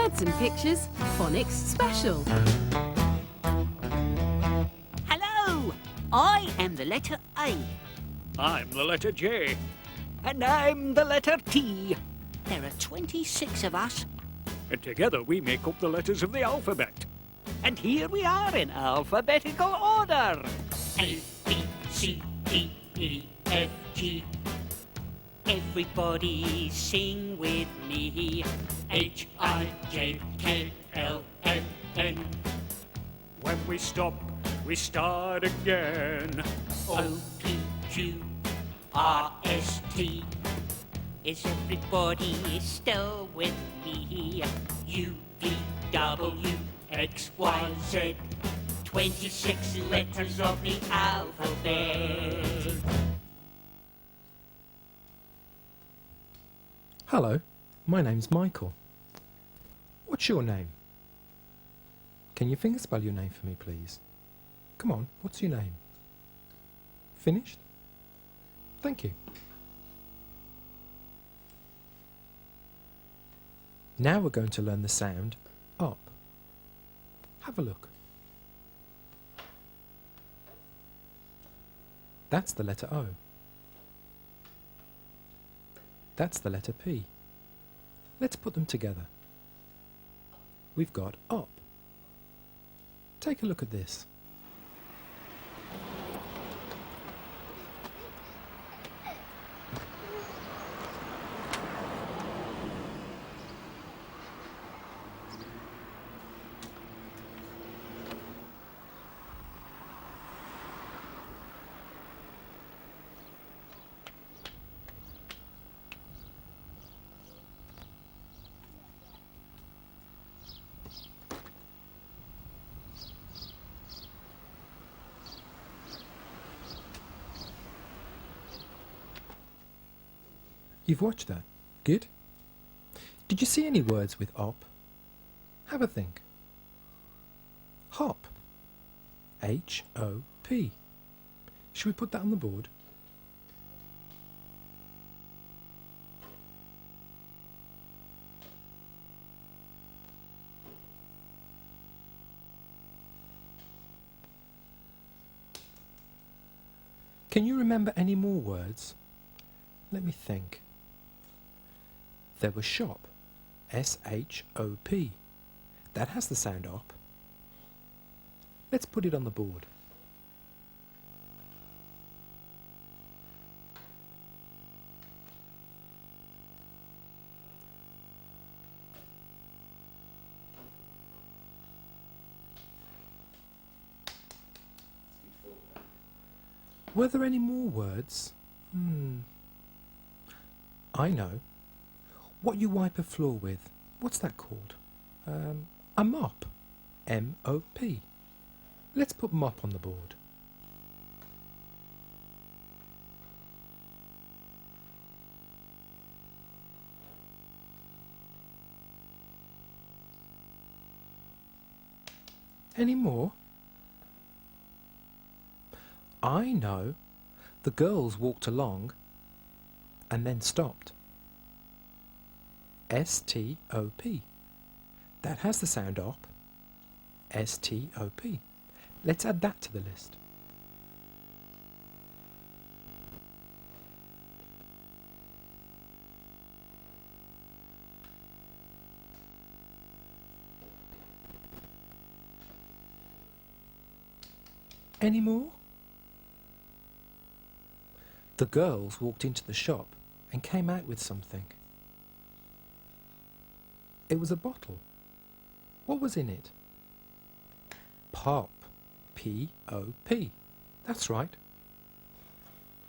Words and Pictures Phonics Special. Hello! I am the letter A. I'm the letter J. And I'm the letter T. There are 26 of us. And together we make up the letters of the alphabet. And here we are in alphabetical order. A, B, C, D, E, F, G. Everybody sing with me. H, I, J, K, L, M, N. When we stop, we start again. O, P, Q, R, S, T. Is everybody still with me? U, V, W, X, Y, Z. 26 letters of the alphabet. Hello, my name's Michael. What's your name? Can you fingerspell your name for me, please? Come on, what's your name? Finished? Thank you. Now we're going to learn the sound up. Have a look. That's the letter O. That's the letter P. Let's put them together. We've got up. Take a look at this. You've watched that. Good. Did you see any words with op? Have a think. Hop. H-O-P. Should we put that on the board? Can you remember any more words? Let me think. There was shop, S-H-O-P. That has the sound op. Let's put it on the board. Were there any more words? I know. What you wipe a floor with, what's that called? A mop. M-O-P. Let's put mop on the board. Any more? I know. The girls walked along and then stopped. S-T-O-P. That has the sound op. S-T-O-P. Let's add that to the list. Any more? The girls walked into the shop and came out with something. It was a bottle. What was in it? Pop. P-O-P. That's right.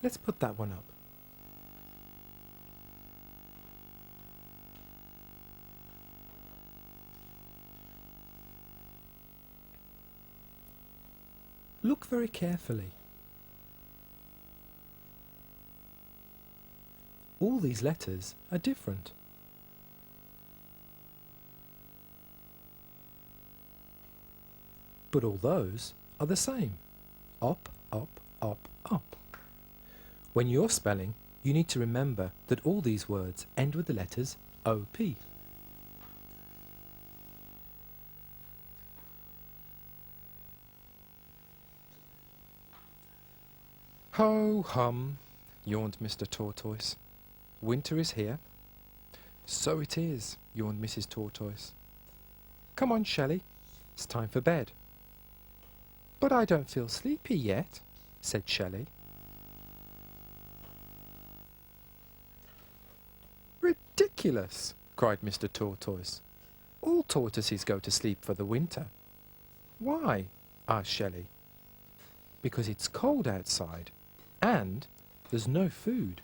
Let's put that one up. Look very carefully. All these letters are different. But all those are the same. Op, op, op, op. When you're spelling, you need to remember that all these words end with the letters OP. Ho hum, yawned Mr. Tortoise. Winter is here. So it is, yawned Mrs. Tortoise. Come on, Shelley, it's time for bed. But I don't feel sleepy yet, said Shelley. Ridiculous, cried Mr. Tortoise. All tortoises go to sleep for the winter. Why? Asked Shelley. Because it's cold outside, and there's no food.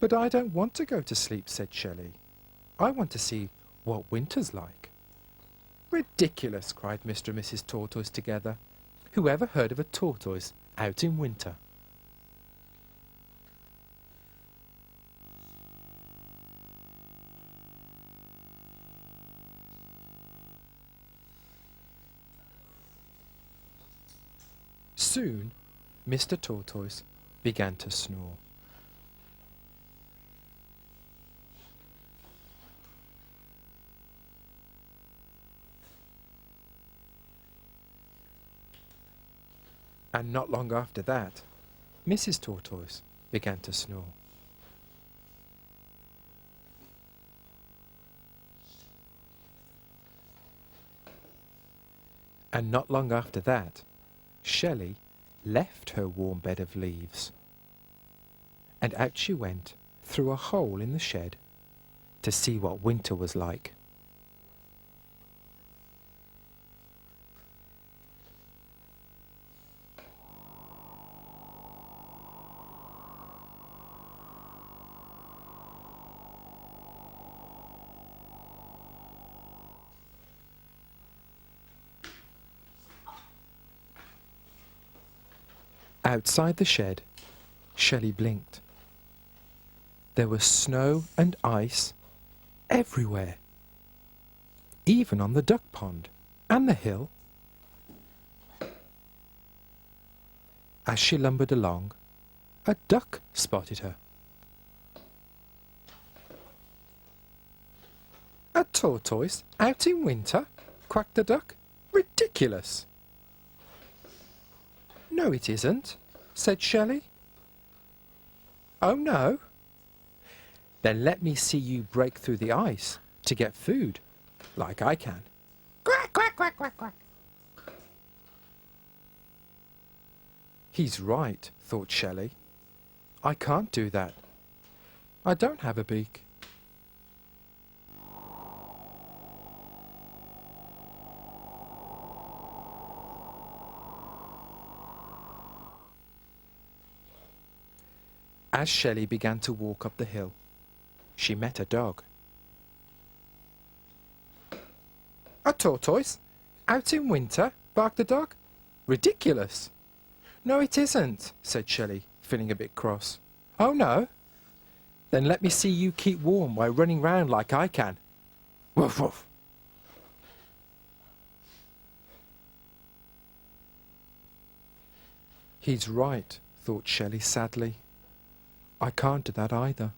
But I don't want to go to sleep, said Shelley. I want to see what winter's like. Ridiculous, cried Mr. and Mrs. Tortoise together. Who ever heard of a tortoise out in winter? Soon, Mr. Tortoise began to snore. And not long after that, Mrs. Tortoise began to snore. And not long after that, Shelley left her warm bed of leaves. And out she went through a hole in the shed to see what winter was like. Outside the shed, Shelley blinked. There was snow and ice everywhere, even on the duck pond and the hill. As she lumbered along, a duck spotted her. A tortoise out in winter? Quacked the duck. Ridiculous! No, it isn't, said Shelley. Oh, no? Then let me see you break through the ice to get food, like I can. Quack, quack, quack, quack, quack. He's right, thought Shelley. I can't do that. I don't have a beak. As Shelley began to walk up the hill, she met a dog. A tortoise? Out in winter? Barked the dog. Ridiculous! No, it isn't, said Shelley, feeling a bit cross. Oh, no? Then let me see you keep warm while running round like I can. Woof, woof. He's right, thought Shelley sadly. I can't do that either.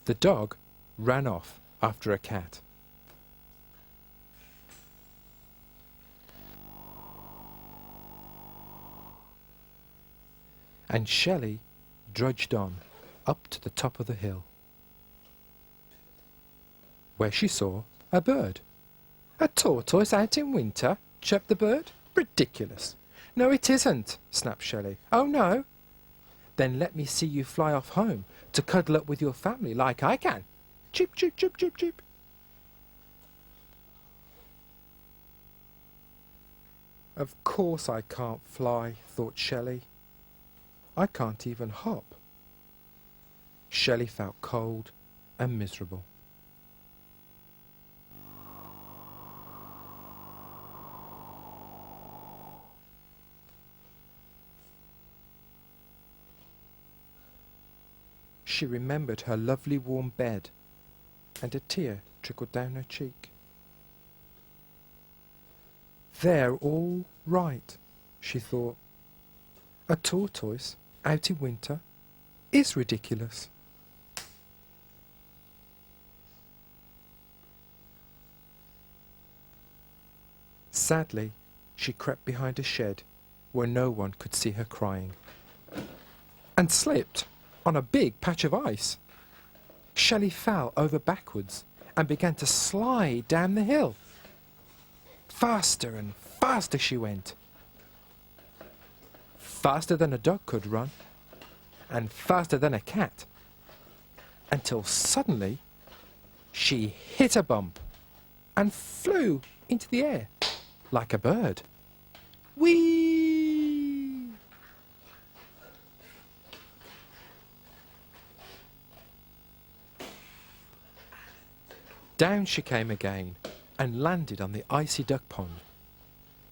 The dog ran off after a cat. And Shelley drudged on up to the top of the hill, where she saw a bird. A tortoise out in winter? Chirped the bird. Ridiculous! No, it isn't, snapped Shelley. Oh, no? Then let me see you fly off home to cuddle up with your family like I can. Cheep, cheep, cheep, cheep, cheep. Of course I can't fly, thought Shelley. I can't even hop. Shelley felt cold and miserable. She remembered her lovely warm bed, and a tear trickled down her cheek. They're all right, she thought. A tortoise out in winter is ridiculous. Sadly, she crept behind a shed where no one could see her crying, and slipped on a big patch of ice. Shelley fell over backwards and began to slide down the hill. Faster and faster she went. Faster than a dog could run, and faster than a cat, until suddenly she hit a bump and flew into the air like a bird. Whee! Down she came again and landed on the icy duck pond.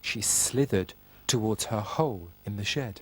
She slithered towards her hole in the shed.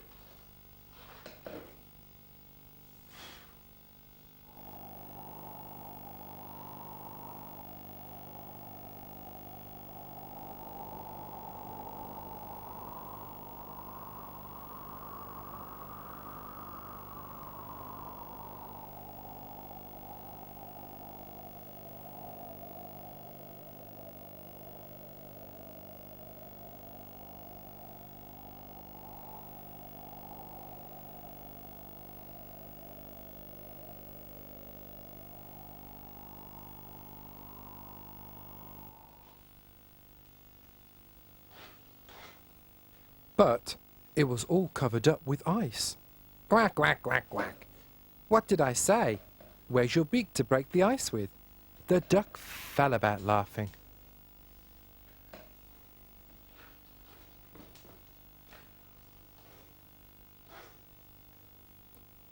But it was all covered up with ice. Quack, quack, quack, quack. What did I say? Where's your beak to break the ice with? The duck fell about laughing.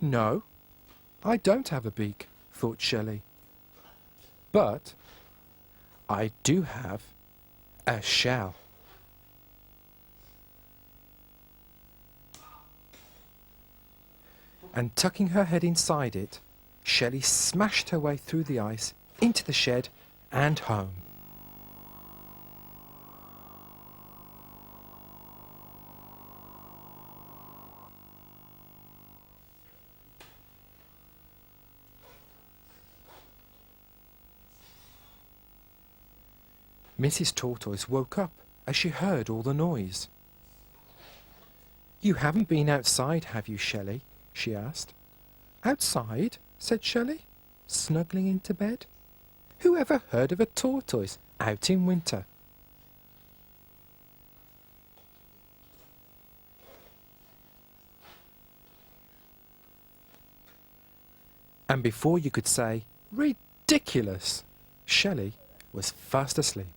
No, I don't have a beak, thought Shelley. But I do have a shell. And tucking her head inside it, Shelley smashed her way through the ice into the shed and home. Mrs. Tortoise woke up as she heard all the noise. "You haven't been outside, have you, Shelley?" she asked. "Outside?" said Shelley, snuggling into bed. "Who ever heard of a tortoise out in winter?" And before you could say, "Ridiculous," Shelley was fast asleep.